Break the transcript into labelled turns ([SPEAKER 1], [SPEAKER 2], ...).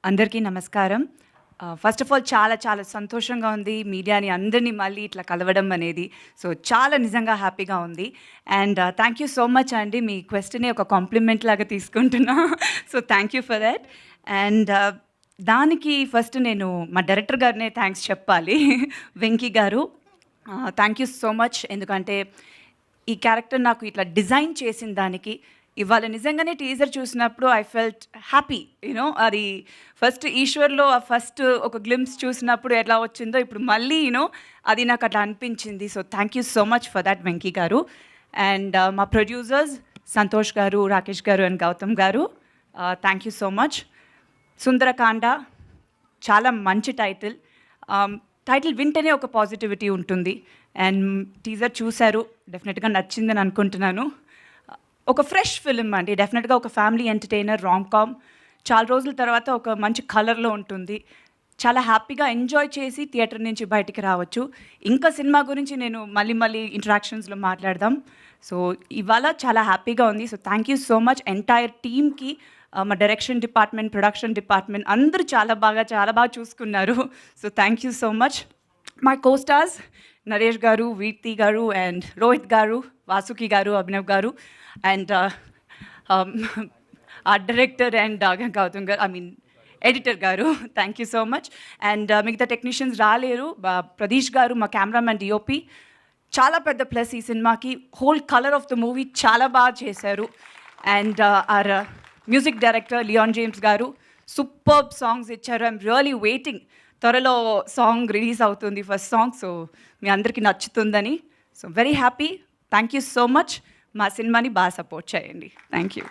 [SPEAKER 1] అందరికీ నమస్కారం. First of all చాలా చాలా సంతోషంగా ఉంది మీడియాని అందరినీ మళ్ళీ ఇట్లా కలవడం అనేది. సో చాలా నిజంగా హ్యాపీగా ఉంది. And thank you so much అండి. మీ క్వెస్టనే ఒక కాంప్లిమెంట్ లాగా తీసుకుంటున్నా. So thank you for that. And దానికి ఫస్ట్ నేను మా డైరెక్టర్ గారినే థ్యాంక్స్ చెప్పాలి. వెంకీ గారు, థ్యాంక్ యూ సో మచ్. ఎందుకంటే ఈ క్యారెక్టర్ నాకు ఇట్లా డిజైన్ చేసిన దానికి ఇవాళ నిజంగానే టీజర్ చూసినప్పుడు ఐ ఫెల్ట్ హ్యాపీ. యూనో అది ఫస్ట్ ఈశ్వర్లో ఆ ఫస్ట్ ఒక గ్లిమ్స్ చూసినప్పుడు ఎలా వచ్చిందో ఇప్పుడు మళ్ళీ అది నాకు అట్లా అనిపించింది. So thank you so much for that Venky గారు. అండ్ మా ప్రొడ్యూసర్స్ సంతోష్ గారు, రాకేష్ గారు అండ్ గౌతమ్ గారు, thank you so much. Sundarakanda చాలా మంచి టైటిల్. టైటిల్ వింటేనే ఒక పాజిటివిటీ ఉంటుంది. అండ్ టీజర్ చూశారు, డెఫినెట్గా నచ్చిందని అనుకుంటున్నాను. ఒక ఫ్రెష్ ఫిలిం అండి, డెఫినెట్గా ఒక ఫ్యామిలీ ఎంటర్టైనర్, రామ్ కామ్. చాలా రోజుల తర్వాత ఒక మంచి కలర్లో ఉంటుంది. చాలా హ్యాపీగా ఎంజాయ్ చేసి థియేటర్ నుంచి బయటికి రావచ్చు. ఇంకా సినిమా గురించి నేను మళ్ళీ ఇంటరాక్షన్స్లో మాట్లాడదాం. సో ఇవాళ చాలా హ్యాపీగా ఉంది. So thank you so much entire టీమ్కి. మా డైరెక్షన్ డిపార్ట్మెంట్, ప్రొడక్షన్ డిపార్ట్మెంట్ అందరూ చాలా బాగా చూసుకున్నారు. So thank you so much. My co-stars Naresh గారు, వీర్తి గారు అండ్ రోహిత్ గారు, వాసుకి గారు, అభినవ్ గారు and art director and Gautam గారు, ఎడిటర్ గారు, thank you so much. And మిగతా టెక్నీషియన్స్ రాలేరు. ప్రదీష్ గారు మా కెమెరామెన్, డిఓపి, చాలా పెద్ద ప్లస్ ఈ సినిమాకి. Whole colour of the movie చాలా బాగా చేశారు. And our music director Leon James గారు సూపర్బ్ సాంగ్స్ ఇచ్చారు. I'm really waiting. త్వరలో సాంగ్ రిలీజ్ అవుతుంది, ఫస్ట్ సాంగ్. సో మీ అందరికీ నచ్చుతుందని. So very happy. Thank you so much. మా సినిమాని బాగా సపోర్ట్ చేయండి. Thank you.